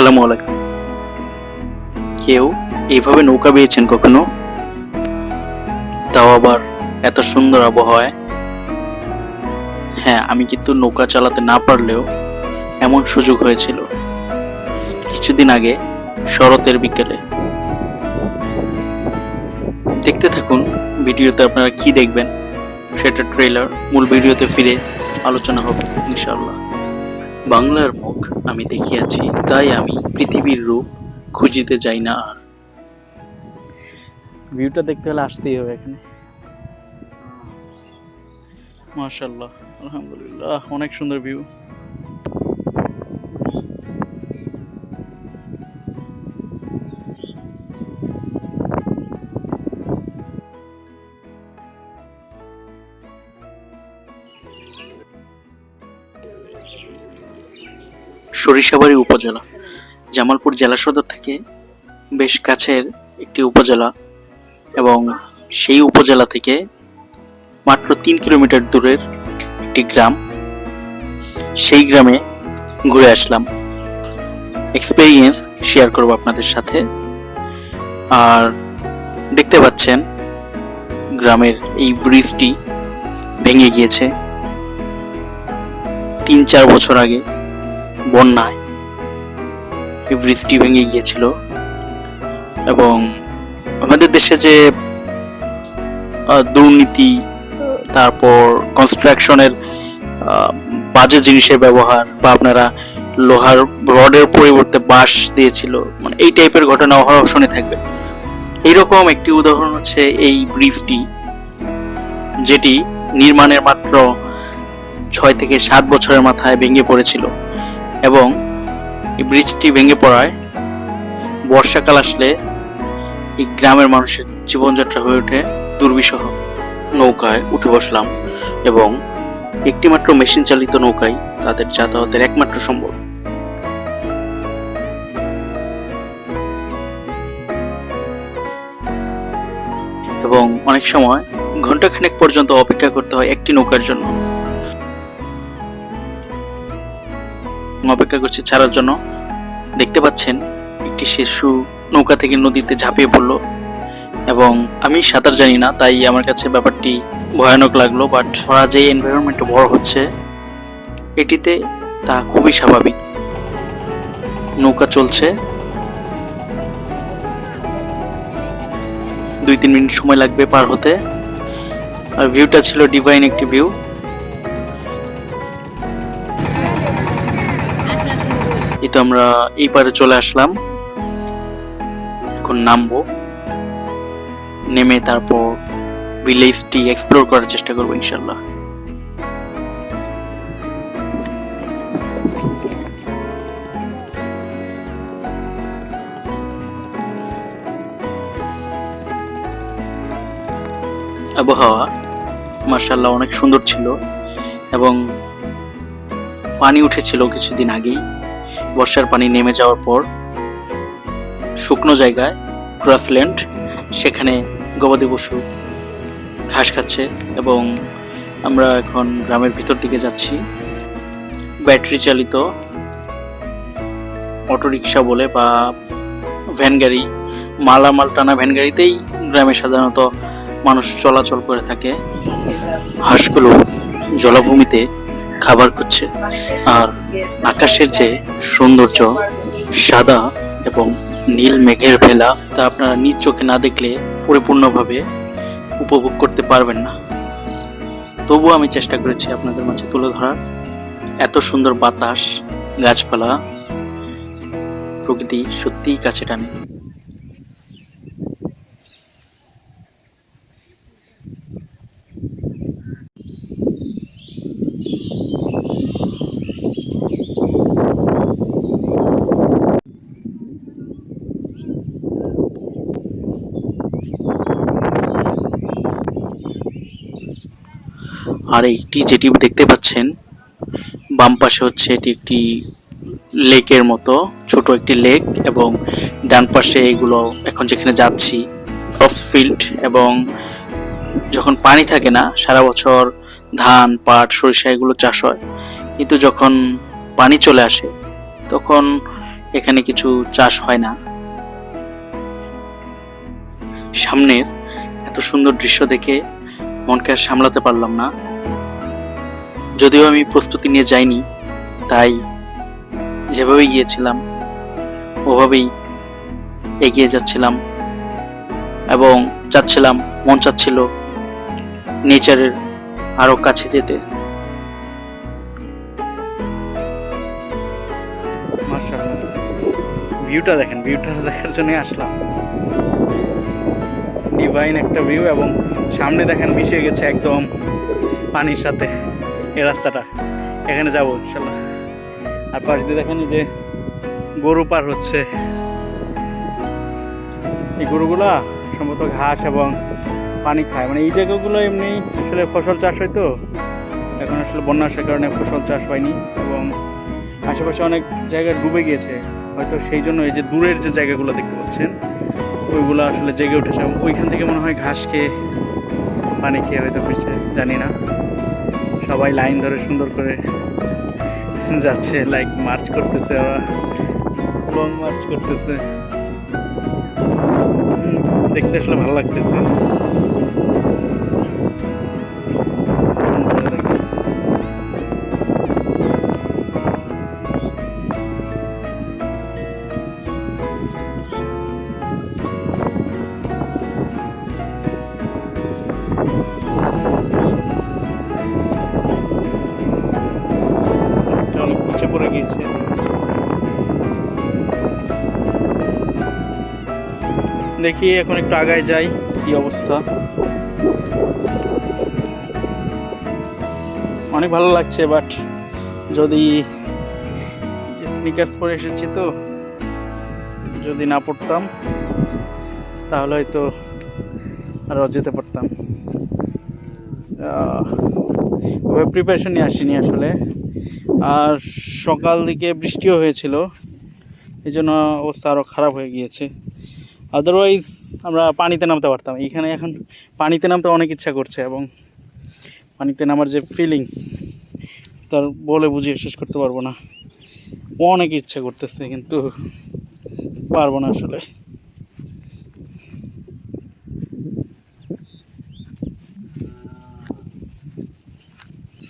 আসসালামু আলাইকুম। কেউ এইভাবে নৌকা বেয়েছেন কখনো? তাও আবার এত সুন্দর আবহাওয়ায়। হ্যাঁ, আমি কিন্তু নৌকা চালাতে না পারলেও এমন সুযোগ হয়েছিল কিছুদিন আগে শরতের বিকেলে। দেখতে থাকুন ভিডিওতে আপনারা কি দেখবেন সেটা ট্রেলার, মূল ভিডিওতে ফিরে আলোচনা হবে ইনশাআল্লাহ। বাংলার মুখ আমি দেখিয়াছি, তাই আমি পৃথিবীর রূপ খুঁজিতে যাই না আর। ভিউটা দেখতে হলে আসতেই হবে এখানে। মাশাআল্লাহ, আলহামদুলিল্লাহ, অনেক সুন্দর ভিউ। সরিষাবাড়ি উপজেলা জামালপুর জেলা সদর থেকে বেশ কাছের একটি উপজেলা, এবং সেই উপজেলা থেকে মাত্র 3 কিলোমিটার দূরের একটি গ্রাম। সেই গ্রামে ঘুরে আসলাম, এক্সপেরিয়েন্স শেয়ার করব আপনাদের সাথে। আর দেখতে পাচ্ছেন গ্রামের এই ব্রিজটি ভেঙে গিয়েছে 3-4 বছর আগে বন্যায় এই ব্রিজটি ভেঙে গিয়েছিল। এবং আমাদের দেশে যে দুর্নীতি, তারপর কনস্ট্রাকশনের বাজে জিনিসের ব্যবহার, বা আপনারা লোহার রডের পরিবর্তে বাঁশ দিয়েছিল, মানে এই টাইপের ঘটনা অহরহ শুনে থাকবেন। এইরকম একটি উদাহরণ হচ্ছে এই ব্রিজটি, যেটি নির্মাণের মাত্র 6 থেকে 7 বছরের মাথায় ভেঙে পড়েছিল। এবং এই ব্রিজটি ভেঙে পড়ায় বর্ষাকাল আসলে এই গ্রামের মানুষের জীবনযাত্রা হয়ে ওঠে দুর্বিষহ। নৌকায় উঠে বসলাম, এবং একটি মাত্র মেশিন চালিত নৌকাই তাদের যাতায়াতের একমাত্র সম্বল। এবং অনেক সময় ঘন্টাখানেক পর্যন্ত অপেক্ষা করতে হয় একটি নৌকার জন্য। অপেক্ষা করছে ছাড়ার জন্য। দেখতে পাচ্ছেন একটি শিশু নৌকা থেকে নদীতে ঝাঁপিয়ে পড়লো, এবং আমি সাঁতার জানি না, তাই আমার কাছে ব্যাপারটি ভয়ানক লাগলো। বাট ওরা যে এনভায়রনমেন্টে বড় হচ্ছে, এটিতে তা খুবই স্বাভাবিক। নৌকা চলছে, 2-3 মিনিট সময় লাগবে পার হতে। আর ভিউটা ছিল ডিভাইন একটি ভিউ। এই তো আমরা এই পারে চলে আসলাম, এখন নামবো। নেমে তারপর ভিলেজটি এক্সপ্লোর করার চেষ্টা করবো ইনশাল্লাহ। আবহাওয়া মাশাআল্লাহ অনেক সুন্দর ছিল, এবং পানি উঠেছিল কিছুদিন আগেই। বর্ষার পানি নেমে যাওয়ার পর শুকনো জায়গায়, গ্রাসল্যান্ড, সেখানে গবাদি পশু ঘাস খাচ্ছে। এবং আমরা এখন গ্রামের ভিতর দিকে যাচ্ছি। ব্যাটারি চালিত অটোরিকশা বলে, বা ভ্যান গাড়ি, মালামাল টানা ভ্যান গাড়িতেই গ্রামে সাধারণত মানুষ চলাচল করে থাকে। হাঁসগুলো জলাভূমিতে খাবার করছে, আর আকাশের যে সৌন্দর্য, সাদা এবং নীল মেঘের ভেলা, তা আপনারা নিজ চোখে না দেখলে পরিপূর্ণভাবে উপভোগ করতে পারবেন না। তবুও আমি চেষ্টা করেছি আপনাদের মাঝে তুলে ধরার। এত সুন্দর বাতাস, গাছপালা, প্রকৃতি সত্যিই কাছে টানে। আর এইটি যেটি দেখতে পাচ্ছেন বাম পাশে হচ্ছে, এটি একটি লেকের মতো, ছোট একটি লেক। এবং ডান পাশে এগুলো এখন যেখানে যাচ্ছি অফ ফিল্ড। এবং যখন পানি থাকে না, সারা বছর ধান, পাট, সরিষা এগুলো চাষ হয়। কিন্তু যখন পানি চলে আসে, তখন এখানে কিছু চাষ হয় না। সামনের এত সুন্দর দৃশ্য দেখে মনকে আর সামলাতে পারলাম না। যদিও আমি প্রস্তুতি নিয়ে যাইনি, তাই যেভাবে গিয়েছিলাম ওভাবেই এগিয়ে যাচ্ছিলাম এবং যাচ্ছিলাম, মন চাচ্ছিল নেচারের আরো কাছে যেতে। মাশাআল্লাহ, ভিউটা দেখেন, ভিউটা দেখার জন্য আসলাম। ডিভাইন একটা ভিউ, এবং সামনে দেখেন মিশে গেছে একদম পানির সাথে এই রাস্তাটা। এখানে যাবো ইনশাল্লাহ। আর পাশ দিয়ে দেখেন যে গরু পার হচ্ছে। এই গরুগুলা সম্ভবত ঘাস এবং পানি খায়। মানে এই জায়গাগুলো এমনি আসলে ফসল চাষ হয়, তো এখন আসলে বন্যা আসার কারণে ফসল চাষ হয়নি এবং আশেপাশে অনেক জায়গা ডুবে গিয়েছে হয়তো, সেই জন্য এই যে দূরের যে জায়গাগুলো দেখতে পাচ্ছেন ওইগুলো আসলে জেগে উঠেছে। ওইখান থেকে মনে হয় ঘাস খেয়ে পানি খেয়ে হয়তো ফিরছে, জানি না। সবাই লাইন ধরে সুন্দর করে যাচ্ছে, লাইক মার্চ করতেছে, ওরা লং মার্চ করতেছে। দেখতে আসলে ভালো লাগতেছে। অনেক পিছিয়ে পড়ে গিয়েছে। দেখি এখন একটু আগায় যাই কি অবস্থা। অনেক ভালো লাগছে, বাট যদি স্নিকার্স পরে এসেছি, তো যদি না পড়তাম তাহলে হয়তো আরও যেতে পারতাম। ওভাবে প্রিপারেশন নিয়ে আসিনি আসলে। আর সকাল দিকে বৃষ্টিও হয়েছিল, এই জন্য অবস্থা আরও খারাপ হয়ে গিয়েছে। আদারওয়াইজ আমরা পানিতে নামতে পারতাম। এইখানে এখন পানিতে নামতে অনেক ইচ্ছা করছে, এবং পানিতে নামার যে ফিলিংস তার বলে বুঝিয়ে শেষ করতে পারবো না। অনেক ইচ্ছা করতেছে কিন্তু পারবো না আসলে।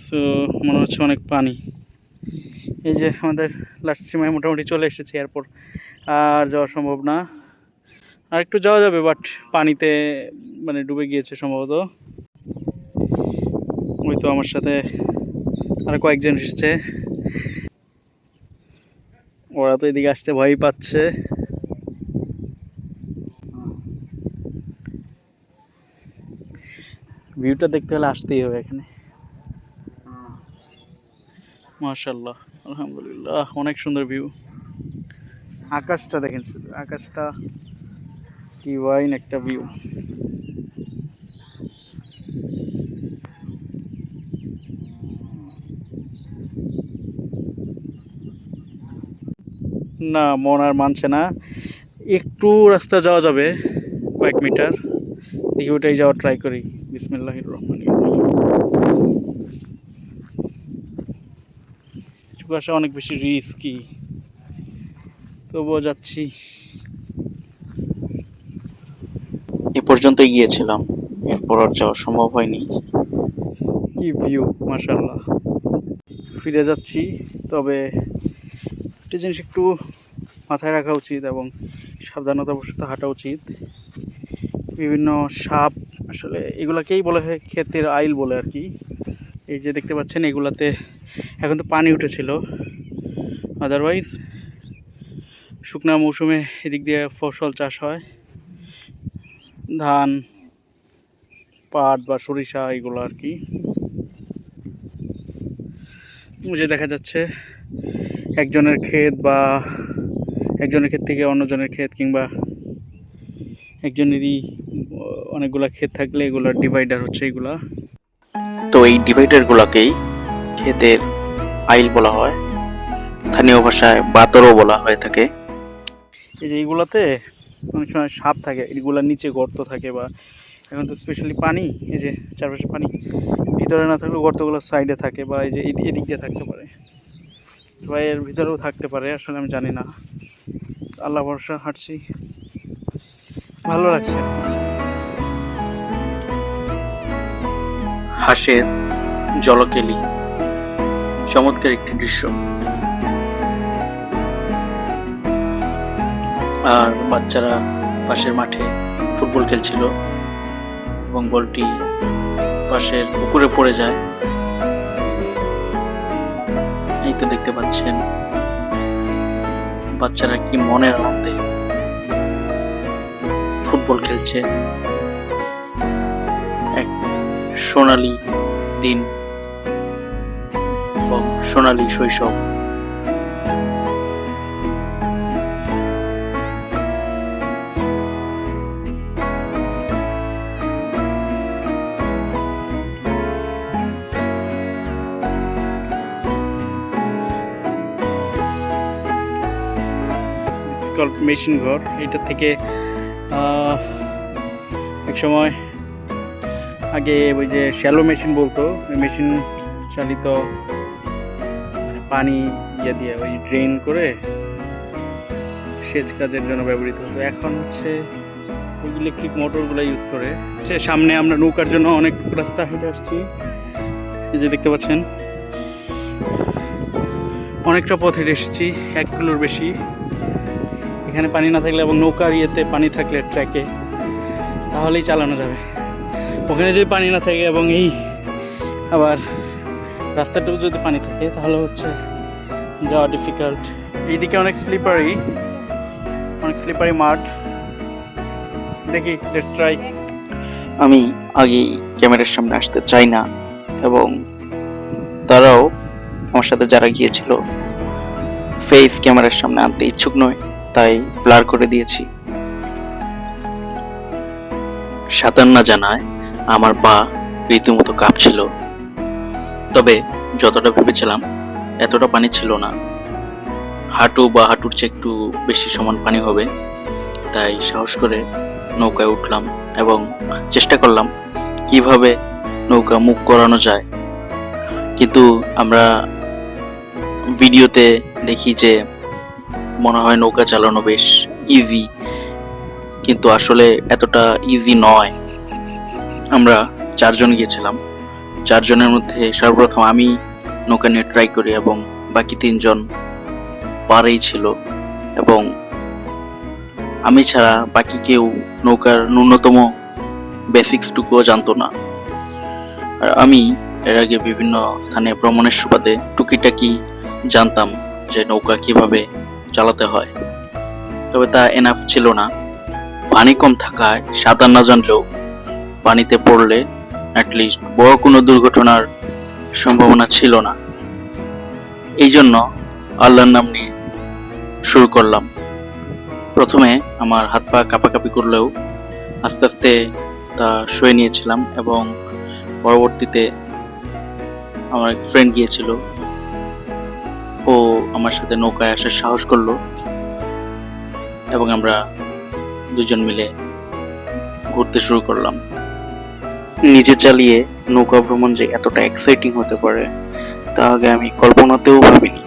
সো মনে হচ্ছে অনেক পানি। এই যে আমাদের লাস্ট সীমায় মোটামুটি চলে এসেছি, এরপর আর যাওয়া সম্ভব না। আর একটু যাওয়া যাবে, বাট পানিতে মানে ডুবে গিয়েছে সম্ভবত। ওই তো আমার সাথে আর কয়েকজন এসেছে, ওরা তো এদিকে আসতে ভয়ই পাচ্ছে। ভিউটা দেখতে হলে আসতেই হবে এখানে। মাশাআল্লাহ, আলহামদুলিল্লাহ, অনেক সুন্দর ভিউ। আকাশটা দেখেন, শুধু আকাশটা ডিভাইন একটা ভিউ। না, মন আর মানছে না। একটু রাস্তা যাওয়া যাবে, কয়েক মিটার, দেখি ওটাই যাওয়ার ট্রাই করি। বিসমিল্লাহির রহমানির রহিম। আসা অনেক বেশি রিস্কি, তবুও যাচ্ছি। এ পর্যন্ত গিয়েছিলাম, এরপর আর যাওয়া সম্ভব হয়নি। কি ভিউ, মাশাআল্লাহ। ফিরে যাচ্ছি, তবে একটা জিনিস একটু মাথায় রাখা উচিত এবং সাবধানতাবশত হাঁটা উচিত। বিভিন্ন সাপ, আসলে এগুলাকেই বলা হয় ক্ষেতের আইল বলে আর কি। এই যে দেখতে পাচ্ছেন এগুলাতে এখন তো পানি উঠেছিল, আদারওয়াইজ শুকনা মৌসুমে এদিক দিয়ে ফসল চাষ হয়, ধান, পাট বা সরিষা, এগুলো আর কি। যে দেখা যাচ্ছে একজনের ক্ষেত বা একজনের ক্ষেত থেকে অন্যজনের ক্ষেত, কিংবা একজনেরই অনেকগুলা ক্ষেত থাকলে এগুলা ডিভাইডার হচ্ছে এগুলা। তো এই ডিভাইডারগুলোকেই ক্ষেতের আইল বলা হয়, স্থানীয় ভাষায় বাতরও বলা হয়ে থাকে। এই যে এইগুলাতে অনেক সময় সাপ থাকে, এগুলার নিচে গর্ত থাকে, বা এখন তো স্পেশালি পানি, এই যে চারপাশে পানি, ভিতরে না থাকলেও গর্তগুলো সাইডে থাকে, বা এই যে এদিক দিয়ে থাকতে পারে, বা এর ভিতরেও থাকতে পারে, আসলে আমি জানি না। আল্লাহ ভরসা হাঁটছি, ভালো লাগছে। হাঁসের জলকেলি, চমৎকার একটি দৃশ্য। আর বাচ্চারা পাশের মাঠে ফুটবল খেলছিল এবং বলটি পাশের পুকুরে পড়ে যায়। এই তো দেখতে পাচ্ছেন বাচ্চারা কি মনের আনন্দে ফুটবল খেলছে। এক সোনালী দিন এবং সোনালী শৈশব। মেশিন ঘর, এটা থেকে এক সময় আগে ওই যে শ্যালো মেশিন বলতো, ওই মেশিন চালিত পানি দিয়ে ওই ড্রেন করে সেচ কাজের জন্য ব্যবহৃত হতো। এখন হচ্ছে ইলেকট্রিক মোটরগুলো ইউজ করে। সামনে আমরা নৌকার জন্য অনেক রাস্তা হেঁটে আসছি, এই যে দেখতে পাচ্ছেন অনেকটা পথ হেঁটে এসেছি, 1 কিলোর বেশি। এখানে পানি না থাকলে এবং নৌকার ইয়েতে পানি থাকলে ট্র্যাকে, তাহলেই চালানো যাবে। ওখানে যদি পানি না থাকে এবং এই আবার রাস্তাটাও যদি পানি থাকে তাহলে হচ্ছে যাওয়া ডিফিকাল্ট। এইদিকে অনেক স্লিপারি মাঠ। দেখি, লেটস ট্রাই। আমি আগেই ক্যামেরার সামনে আসতে চাই না এবং তারাও আমার সাথে যারা গিয়েছিল ফেস ক্যামেরার সামনে আনতে ইচ্ছুক নয়, তাই ব্লার করে দিয়েছি। সাঁতার না জানায় আমার পা রীতিমতো কাঁপছিল, তবে যতটা ভেবেছিলাম এতটা পানি ছিল না। হাঁটু বা হাঁটুর চেয়ে একটু বেশি সমান পানি হবে, তাই সাহস করে নৌকায় উঠলাম এবং চেষ্টা করলাম কিভাবে নৌকা মুভ করানো যায়। কিন্তু আমরা ভিডিওতে দেখি যে মনে হয় নৌকা চালানো বেশ ইজি, কিন্তু আসলে এতটা ইজি নয়। আমরা 4 জন গিয়েছিলাম, 4 জনের মধ্যে সর্বপ্রথম আমি নৌকা নিয়ে ট্রাই করি এবং বাকি 3 জন পারেই ছিল এবং আমি ছাড়া বাকি কেউ নৌকার ন্যূনতম বেসিক্সটুকুও জানতো না। আর আমি এর আগে বিভিন্ন স্থানে ভ্রমণের সুবাদে টুকিটাকি জানতাম যে নৌকা কিভাবে চালাতে হয়, তবে তা এনাফ ছিল না। পানি কম থাকায় সাঁতার না জানলেও পানিতে পড়লে অ্যাটলিস্ট বড় কোনো দুর্ঘটনার সম্ভাবনা ছিল না। এই জন্য আল্লাহর নাম নিয়ে শুরু করলাম। প্রথমে আমার হাত পা কাঁপাকাঁপি করলেও আস্তে আস্তে তা সয়ে নিয়েছিলাম এবং পরবর্তীতে আমার এক ফ্রেন্ড গিয়েছিল, ও আমার সাথে নৌকায় আসার সাহস করলো এবং আমরা 2 জন মিলে ঘুরতে শুরু করলাম। নিজে চালিয়ে নৌকা ভ্রমণ যে এতটা এক্সাইটিং হতে পারে তা আগে আমি কল্পনাতেও ভাবিনি।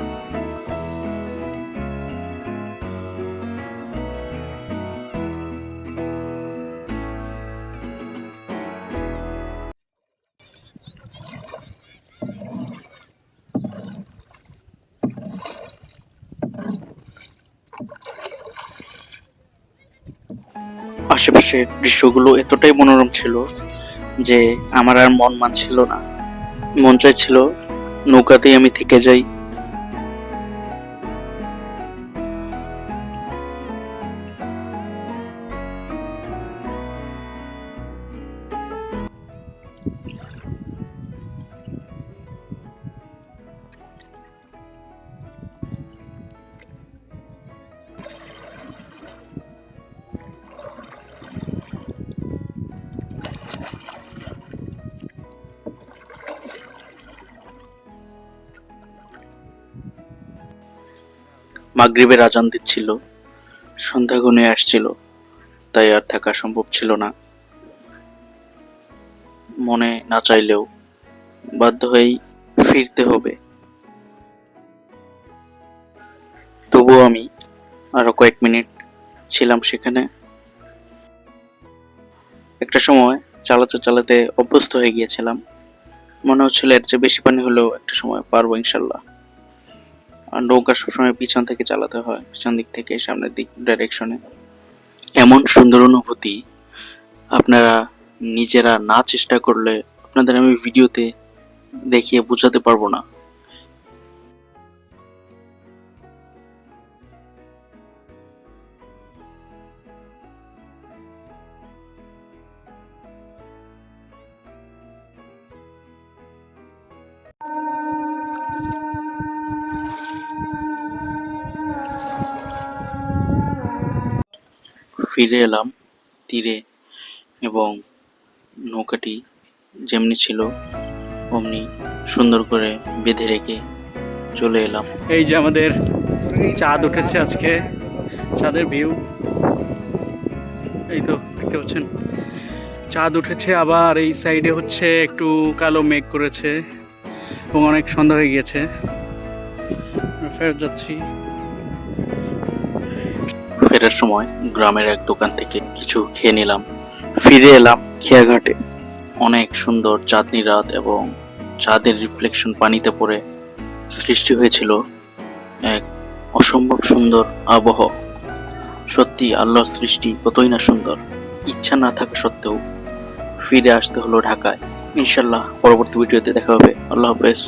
আশেপাশের দৃশ্যগুলো এতটাই মনোরম ছিল যে আমার আর মন মানছিল না, মন চাইছিল নৌকাতেই আমি থেকে যাই। মাগরিবের আজান দিচ্ছিল, সন্ধ্যা ঘনিয়ে আসছিল, তাই আর থাকা সম্ভব ছিল না। মনে না চাইলেও বাধ্য হয়েই ফিরতে হবে। তবুও আমি আরো কয়েক মিনিট ছিলাম সেখানে। একটা সময় চালাতে চালাতে অভ্যস্ত হয়ে গিয়েছিলাম, মনে হচ্ছিল এর চেয়ে বেশি পানি হলেও একটা সময় পারবো ইনশাল্লাহ। আর নৌকা সবসময় পিছন থেকে চালাতে হয়, পিছন দিক থেকে সামনের দিক ডাইরেকশনে। এমন সুন্দর অনুভূতি আপনারা নিজেরা না চেষ্টা করলে আপনাদের আমি ভিডিওতে দেখিয়ে বোঝাতে পারবো না। ফিরে এলাম তীরে এবং নৌকাটি যেমনি ছিল অমনি সুন্দর করে বেঁধে রেখে চলে এলাম। এই যে আমাদের চাঁদ উঠেছে আজকে, চাঁদের ভিউ এই তো দেখতে পাচ্ছেন, চাঁদ উঠেছে। আবার এই সাইডে হচ্ছে একটু কালো মেঘ করেছে এবং অনেক সন্ধ্যা হয়ে গিয়েছে। ফেরত যাচ্ছি। ফেরার সময় গ্রামের এক দোকান থেকে কিছু খেয়ে নিলাম। ফিরে এলাম খেয়াঘাটে। অনেক সুন্দর চাঁদনি রাত এবং চাঁদের রিফ্লেকশন পানিতে পড়ে সৃষ্টি হয়েছিল এক অসম্ভব সুন্দর আবহ। সত্যি আল্লাহর সৃষ্টি কতই না সুন্দর। ইচ্ছা না থাকা সত্ত্বেও ফিরে আসতে হলো ঢাকায়। ইনশাল্লাহ পরবর্তী ভিডিওতে দেখা হবে। আল্লাহ হাফেজ।